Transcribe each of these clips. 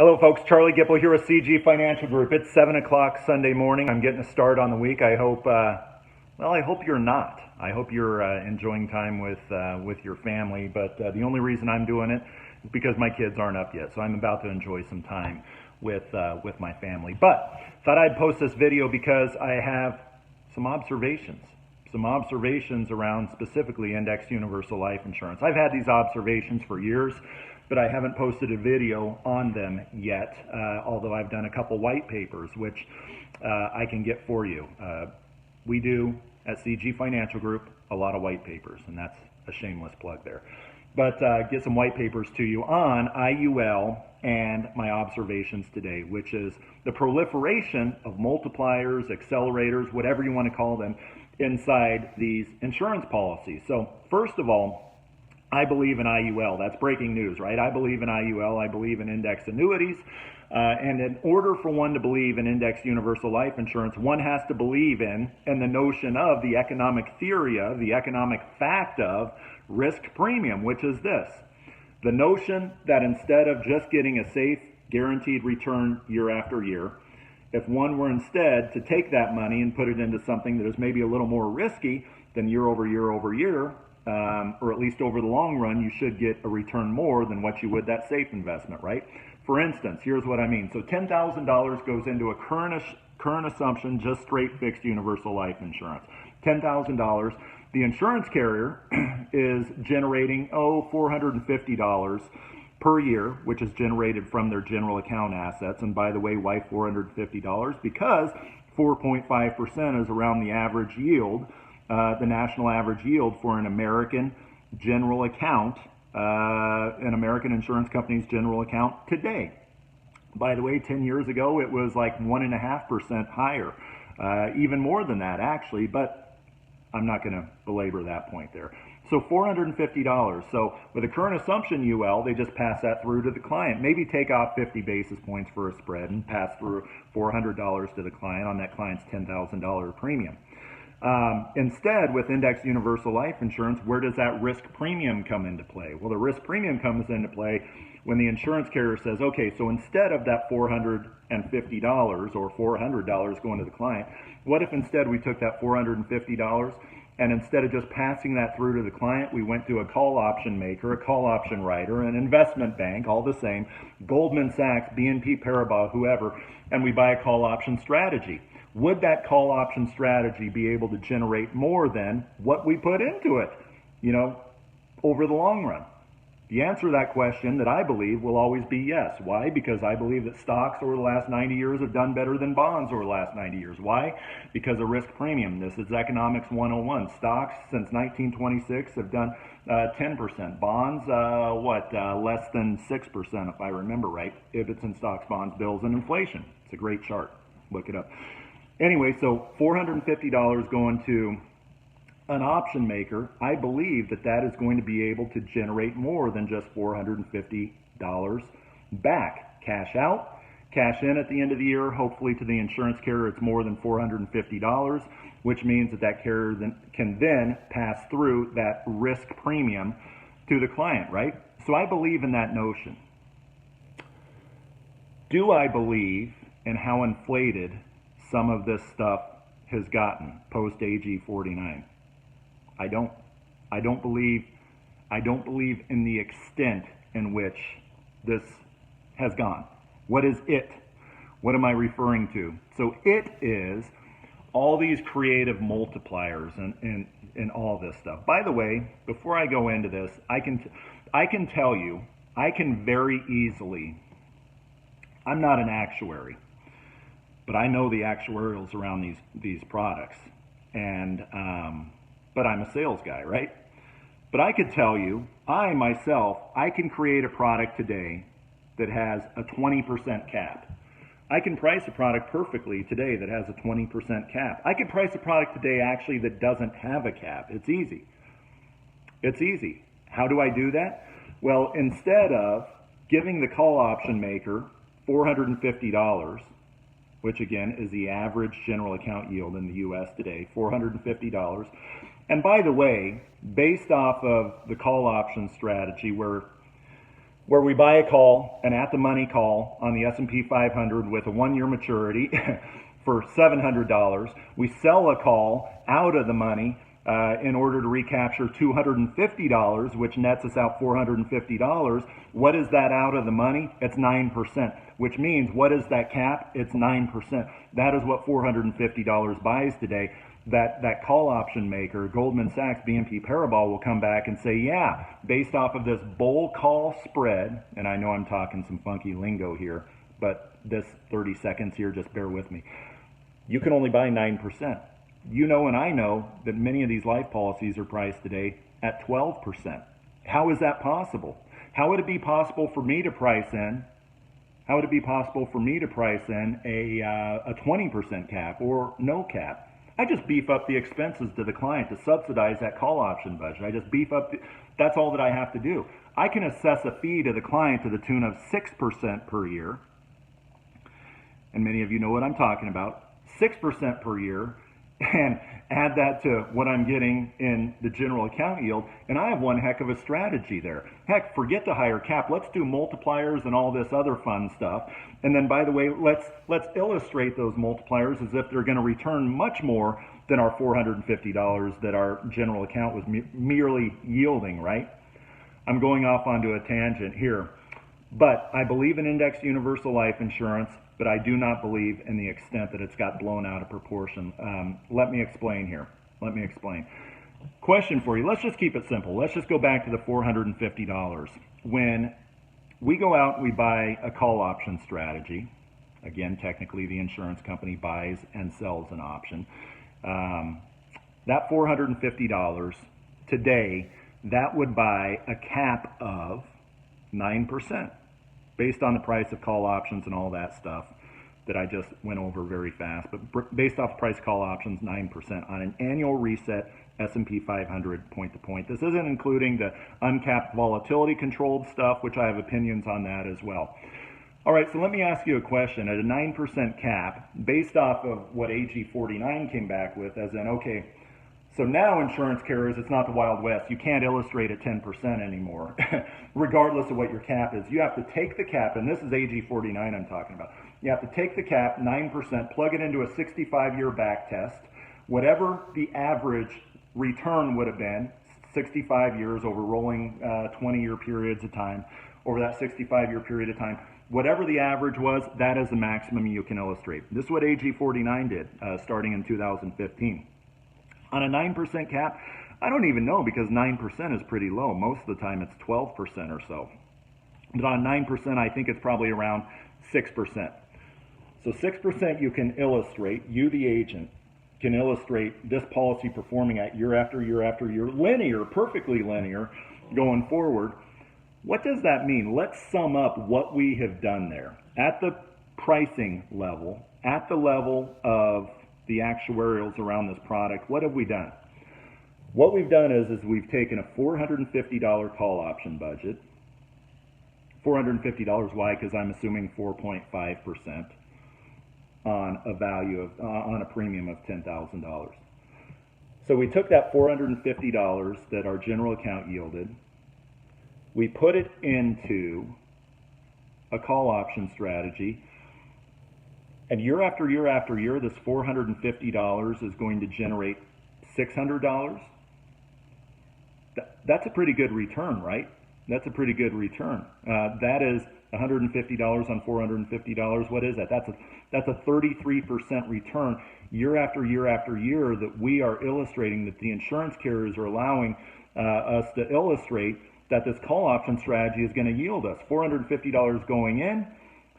Hello folks, Charlie Gipple here with CG Financial Group. It's 7 o'clock Sunday morning. I'm getting a start on the week. I hope you're not. I hope you're enjoying time with your family, but the only reason I'm doing it is because my kids aren't up yet, so I'm about to enjoy some time with my family. But thought I'd post this video because I have some observations around specifically indexed universal life insurance. I've had these observations for years, but I haven't posted a video on them yet, although I've done a couple white papers, which I can get for you. We do, at CG Financial Group, a lot of white papers, and that's a shameless plug there. But get some white papers to you on IUL and my observations today, which is the proliferation of multipliers, accelerators, whatever you want to call them, inside these insurance policies. So first of all, I believe in IUL. That's breaking news, right? I believe in IUL. I believe in index annuities. And in order for one to believe in indexed universal life insurance, one has to believe in the notion of the economic theory of, the economic fact of risk premium, which is this. The notion that instead of just getting a safe, guaranteed return year after year, if one were instead to take that money and put it into something that is maybe a little more risky than year over year over year, or at least over the long run, you should get a return more than what you would that safe investment, right? For instance, here's what I mean. So $10,000 goes into a current assumption, just straight fixed universal life insurance. $10,000. The insurance carrier is generating, $450 per year, which is generated from their general account assets. And by the way, why $450? Because 4.5% is around the average yield, the national average yield for an American general account, an American insurance company's general account today. By the way, 10 years ago, it was like 1.5% higher, even more than that actually, but I'm not going to belabor that point there. So $450. So with a current assumption UL, they just pass that through to the client. Maybe take off 50 basis points for a spread and pass through $400 to the client on that client's $10,000 premium. Instead, with indexed universal life insurance, where does that risk premium come into play? Well, the risk premium comes into play when the insurance carrier says, okay, so instead of that $450 or $400 going to the client, what if instead we took that $450 and instead of just passing that through to the client, we went to a call option maker, a call option writer, an investment bank, all the same, Goldman Sachs, BNP Paribas, whoever, and we buy a call option strategy. Would that call option strategy be able to generate more than what we put into it, over the long run? The answer to that question that I believe will always be yes. Why? Because I believe that stocks over the last 90 years have done better than bonds over the last 90 years. Why? Because of risk premium. This is economics 101. Stocks since 1926 have done 10%. Bonds, less than 6% if I remember right, if it's in stocks, bonds, bills, and inflation. It's a great chart. Look it up. Anyway, so $450 going to an option maker, I believe that is going to be able to generate more than just $450 back. Cash out, cash in at the end of the year. Hopefully to the insurance carrier it's more than $450, which means that carrier can then pass through that risk premium to the client, right? So I believe in that notion. Do I believe in how inflated some of this stuff has gotten post AG 49? I don't believe in the extent in which this has gone. What is it? What am I referring to? So it is all these creative multipliers and all this stuff. By the way, before I go into this, I can tell you, I can very easily, I'm not an actuary, but I know the actuarials around these products, and but I'm a sales guy, right? But I could tell you, I can create a product today that has a 20% cap. I can price a product perfectly today that has a 20% cap. I could price a product today actually that doesn't have a cap. It's easy. It's easy. How do I do that? Well, instead of giving the call option maker $450, which again is the average general account yield in the U.S. today, $450. And by the way, based off of the call option strategy where where we buy a call, an at-the-money call on the S&P 500 with a 1-year maturity for $700. We sell a call out of the money in order to recapture $250, which nets us out $450. What is that out of the money? It's 9%, which means what is that cap? It's 9%. That is what $450 buys today. That call option maker, Goldman Sachs, BNP Paribas, will come back and say, yeah, based off of this bull call spread, and I know I'm talking some funky lingo here, but this 30 seconds here, just bear with me. You can only buy 9%. You know and I know that many of these life policies are priced today at 12%. How is that possible? How would it be possible for me to price in? How would it be possible for me to price in a 20% cap or no cap? I just beef up the expenses to the client to subsidize that call option budget. I just beef up, that's all that I have to do. I can assess a fee to the client to the tune of 6% per year. And many of you know what I'm talking about. 6% per year, and add that to what I'm getting in the general account yield, and I have one heck of a strategy there. Heck, forget the higher cap. Let's do multipliers and all this other fun stuff. And then, by the way, let's illustrate those multipliers as if they're going to return much more than our $450 that our general account was merely yielding, right? I'm going off onto a tangent here. But I believe in indexed universal life insurance, but I do not believe in the extent that it's got blown out of proportion. Let me explain here. Let me explain. Question for you. Let's just keep it simple. Let's just go back to the $450. When we go out and we buy a call option strategy, again, technically the insurance company buys and sells an option. That $450 today, that would buy a cap of 9%. Based on the price of call options and all that stuff that I just went over very fast. But based off price call options, 9% on an annual reset S&P 500 point to point. This isn't including the uncapped volatility controlled stuff, which I have opinions on that as well. All right, so let me ask you a question. At a 9% cap, based off of what AG 49 came back with, as in, okay, so now insurance carriers, it's not the Wild West. You can't illustrate at 10% anymore, regardless of what your cap is. You have to take the cap, and this is AG 49 I'm talking about. You have to take the cap, 9%, plug it into a 65-year back test. Whatever the average return would have been, 65 years over rolling 20-year periods of time, over that 65-year period of time, whatever the average was, that is the maximum you can illustrate. This is what AG 49 did, starting in 2015. On a 9% cap, I don't even know because 9% is pretty low. Most of the time it's 12% or so. But on 9%, I think it's probably around 6%. So 6% you can illustrate, you the agent, can illustrate this policy performing at year after year after year, linear, perfectly linear, going forward. What does that mean? Let's sum up what we have done there. At the pricing level, at the level of the actuarials around this product, what have we done? What we've done is we've taken a $450 call option budget. $450, why? Because I'm assuming 4.5% on a value of on a premium of $10,000. So we took that $450 that our general account yielded, we put it into a call option strategy. And year after year after year, this $450 is going to generate $600. That's a pretty good return, right? That's a pretty good return. That is $150 on $450. What is that? That's a 33% return year after year after year that we are illustrating, that the insurance carriers are allowing us to illustrate that this call option strategy is going to yield us. $450 going in,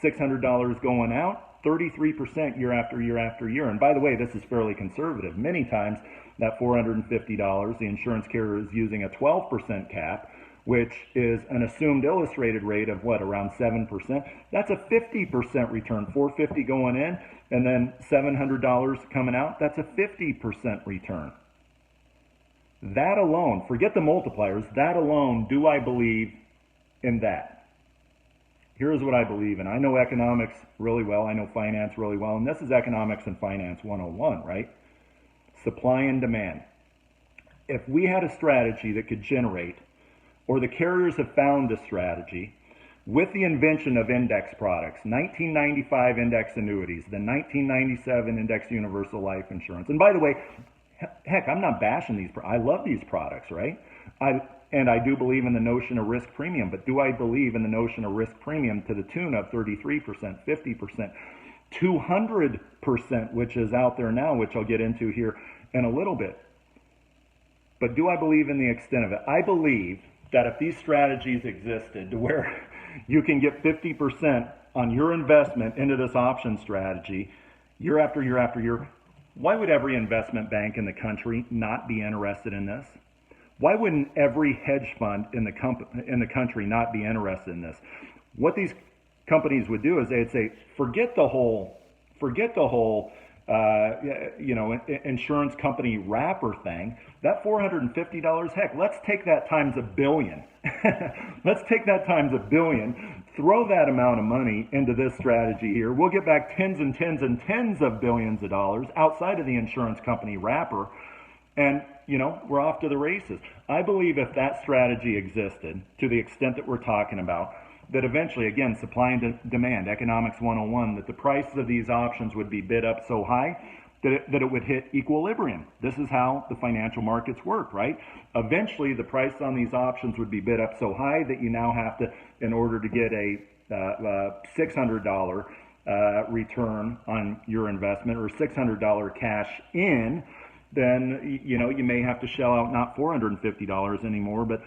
$600 going out. 33% year after year after year. And by the way, this is fairly conservative. Many times that $450, the insurance carrier is using a 12% cap, which is an assumed illustrated rate of what, around 7%. That's a 50% return. $450 going in and then $700 coming out. That's a 50% return. That alone, forget the multipliers, that alone, do I believe in that? Here's what I believe in. I know economics really well. I know finance really well. And this is economics and finance 101, right? Supply and demand. If we had a strategy that could generate, or the carriers have found a strategy with the invention of index products, 1995 index annuities, the 1997 index universal life insurance. And by the way, heck, I'm not bashing these. I love these products, right? And I do believe in the notion of risk premium, but do I believe in the notion of risk premium to the tune of 33%, 50%, 200%, which is out there now, which I'll get into here in a little bit. But do I believe in the extent of it? I believe that if these strategies existed to where you can get 50% on your investment into this option strategy year after year after year, why would every investment bank in the country not be interested in this? Why wouldn't every hedge fund in the country not be interested in this? What these companies would do is they'd say, forget the whole insurance company wrapper thing. That $450, heck, let's take that times $1 billion. Let's take that times $1 billion, throw that amount of money into this strategy here. We'll get back tens and tens and tens of billions of dollars outside of the insurance company wrapper. And, we're off to the races. I believe if that strategy existed to the extent that we're talking about, that eventually, again, supply and demand, economics 101, that the prices of these options would be bid up so high that it would hit equilibrium. This is how the financial markets work, right? Eventually, the price on these options would be bid up so high that you now have to, in order to get a $600 return on your investment or $600 cash in, then, you may have to shell out not $450 anymore, but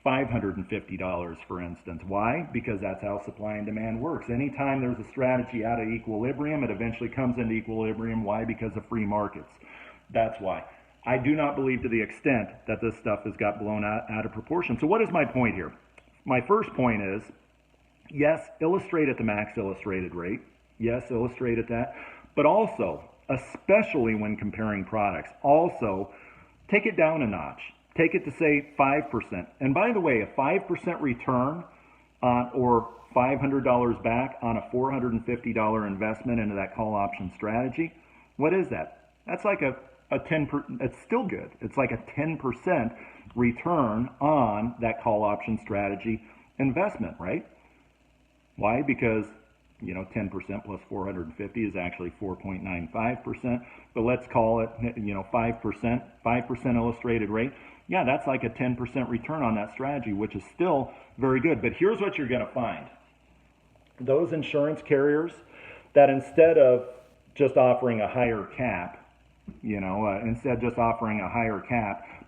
$550, for instance. Why? Because that's how supply and demand works. Anytime there's a strategy out of equilibrium, it eventually comes into equilibrium. Why? Because of free markets. That's why. I do not believe to the extent that this stuff has got blown out of proportion. So what is my point here? My first point is, yes, illustrate at the max illustrated rate. Yes, illustrate at that. But also, especially when comparing products, also take it down a notch. Take it to say 5%. And by the way, a 5% return on, or $500 back on a $450 investment into that call option strategy, what is that? That's like a 10%, it's still good. It's like a 10% return on that call option strategy investment, right? Why? Because 10% plus 450 is actually 4.95%, but let's call it, 5% illustrated rate. Yeah, that's like a 10% return on that strategy, which is still very good. But here's what you're going to find. Those insurance carriers that instead of just offering a higher cap,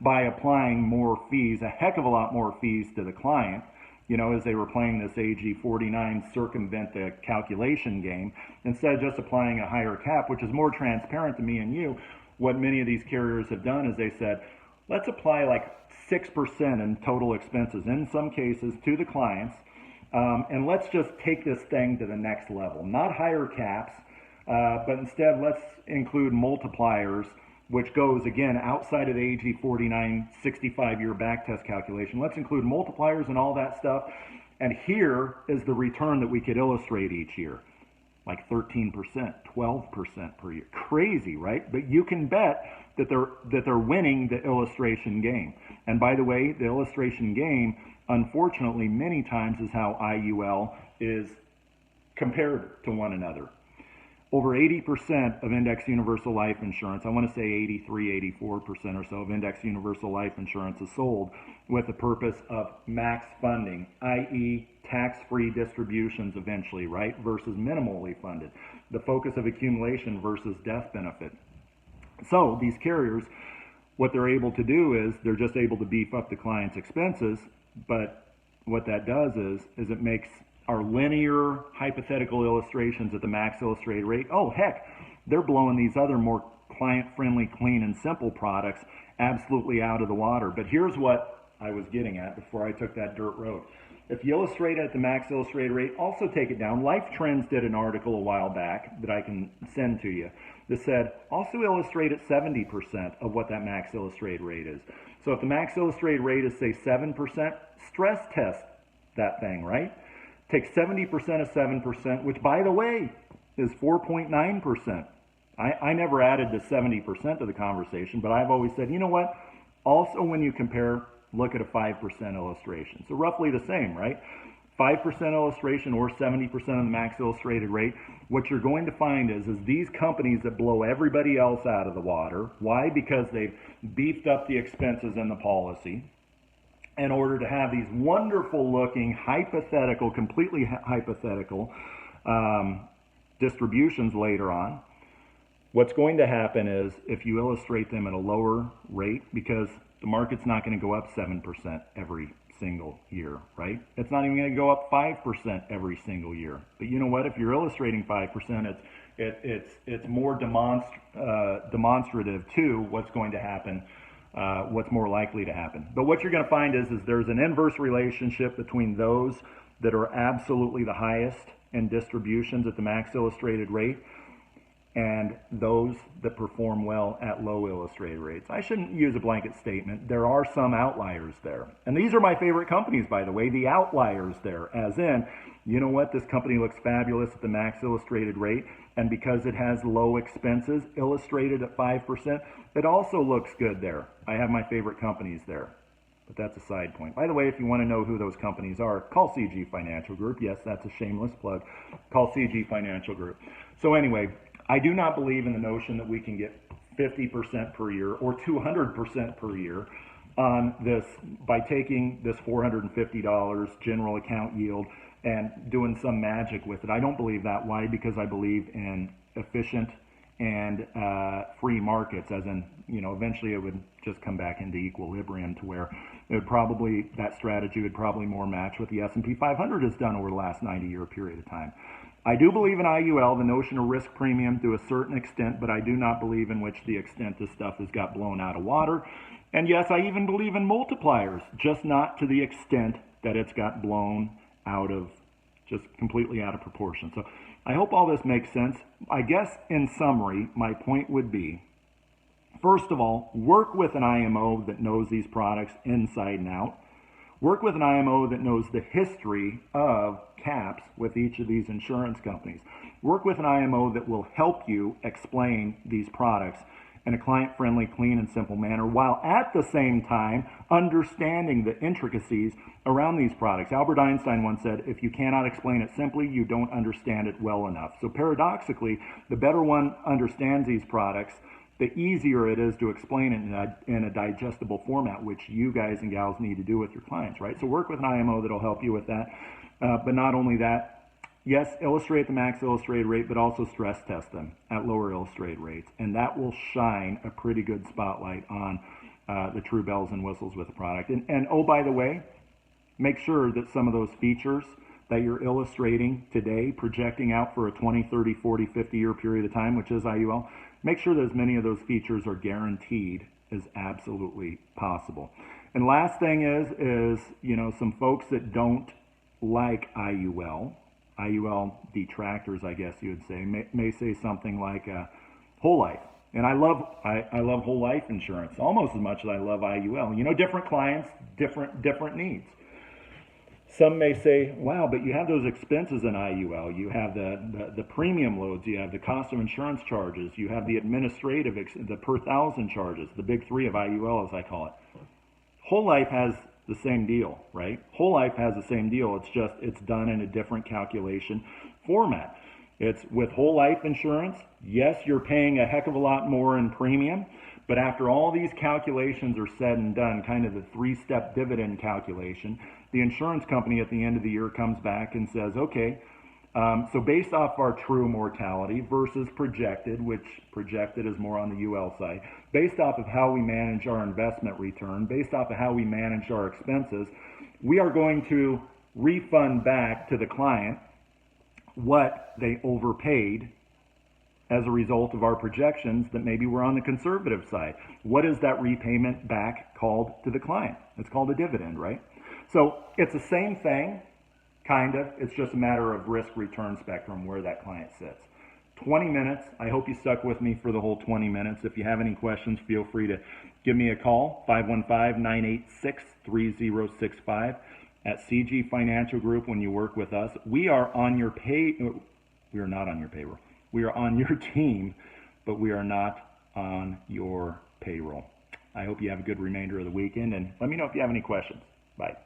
by applying more fees, a heck of a lot more fees to the client, as they were playing this AG 49 circumvent the calculation game, instead of just applying a higher cap, which is more transparent to me and you, what many of these carriers have done is they said, let's apply like 6% in total expenses, in some cases, to the clients, and let's just take this thing to the next level. Not higher caps, but instead let's include multipliers, which goes, again, outside of the AG 49 65-year backtest calculation. Let's include multipliers and all that stuff. And here is the return that we could illustrate each year. Like 13%, 12% per year. Crazy, right? But you can bet that they're winning the illustration game. And by the way, the illustration game, unfortunately, many times is how IUL is compared to one another. Over 80% of index universal life insurance, I want to say 83, 84% or so of index universal life insurance is sold with the purpose of max funding, i.e. tax-free distributions eventually, right, versus minimally funded. The focus of accumulation versus death benefit. So these carriers, what they're able to do is they're just able to beef up the client's expenses, but what that does is it makes our linear hypothetical illustrations at the max illustrated rate, oh heck, they're blowing these other more client-friendly, clean and simple products absolutely out of the water. But here's what I was getting at before I took that dirt road. If you illustrate at the max illustrated rate, also take it down. Life Trends did an article a while back that I can send to you that said, also illustrate at 70% of what that max illustrated rate is. So if the max illustrated rate is, say, 7%, stress test that thing, right? Take 70% of 7%, which, by the way, is 4.9%. I never added the 70% to the conversation, but I've always said, you know what? Also, when you compare, look at a 5% illustration. So roughly the same, right? 5% illustration or 70% of the max illustrated rate, what you're going to find is these companies that blow everybody else out of the water. Why? Because they've beefed up the expenses in the policy in order to have these wonderful looking hypothetical, completely hypothetical distributions later on. What's going to happen is if you illustrate them at a lower rate, because the market's not going to go up 7% every single year, right? It's not even going to go up 5% every single year. But you know what? If you're illustrating 5%, it's more demonstrative to what's going to happen, what's more likely to happen. But what you're going to find is there's an inverse relationship between those that are absolutely the highest in distributions at the max illustrated rate and those that perform well at low illustrated rates. I shouldn't use a blanket statement. There are some outliers there. And these are my favorite companies, by the way, the outliers there, as in, you know what, this company looks fabulous at the max illustrated rate, and because it has low expenses, illustrated at 5%, it also looks good there. I have my favorite companies there. But that's a side point. By the way, if you want to know who those companies are, call CG Financial Group. Yes, that's a shameless plug. Call CG Financial Group. So anyway, I do not believe in the notion that we can get 50% per year or 200% per year on this by taking this $450 general account yield and doing some magic with it. I don't believe that. Why? Because I believe in efficient and free markets, as in, you know, eventually it would just come back into equilibrium to where it would probably, that strategy would probably more match what the S&P 500 has done over the last 90-year period of time. I do believe in IUL, the notion of risk premium to a certain extent, but I do not believe in which the extent this stuff has got blown out of water. And yes, I even believe in multipliers, just not to the extent that it's got blown out of, just completely out of proportion. So I hope all this makes sense. I guess in summary, my point would be, first of all, work with an IMO that knows these products inside and out. Work with an IMO that knows the history of caps with each of these insurance companies. Work with an IMO that will help you explain these products in a client-friendly, clean, and simple manner, while at the same time understanding the intricacies around these products. Albert Einstein once said, if you cannot explain it simply, you don't understand it well enough. So paradoxically, the better one understands these products, the easier it is to explain it in a digestible format, which you guys and gals need to do with your clients, right? So work with an IMO that'll help you with that. But not only that, yes, illustrate the max illustrated rate, but also stress test them at lower illustrated rates. And that will shine a pretty good spotlight on the true bells and whistles with the product. And oh, by the way, make sure that some of those features that you're illustrating today, projecting out for a 20, 30, 40, 50-year period of time, which is IUL, make sure that as many of those features are guaranteed as absolutely possible. And last thing is, you know, some folks that don't like IUL detractors, I guess you would say, may say something like whole life. And I love whole life insurance almost as much as I love IUL. You know, different clients, different needs. Some may say, wow, but you have those expenses in IUL. You have the premium loads. You have the cost of insurance charges. You have the administrative, the per thousand charges, the big three of IUL, as I call it. Whole life has the same deal, right? Whole life has the same deal. It's just, it's done in a different calculation format. It's with whole life insurance. Yes, you're paying a heck of a lot more in premium, but after all these calculations are said and done, kind of the three-step dividend calculation, the insurance company at the end of the year comes back and says, okay, so based off our true mortality versus projected, which projected is more on the UL side, based off of how we manage our investment return, based off of how we manage our expenses, we are going to refund back to the client what they overpaid as a result of our projections that maybe were on the conservative side. What is that repayment back called to the client? It's called a dividend, right? So it's the same thing, kind of. It's just a matter of risk-return spectrum where that client sits. 20 minutes. I hope you stuck with me for the whole 20 minutes. If you have any questions, feel free to give me a call, 515-986-3065 at CG Financial Group. When you work with us, we are on your we are not on your payroll. We are on your team, but we are not on your payroll. I hope you have a good remainder of the weekend, and let me know if you have any questions. Bye.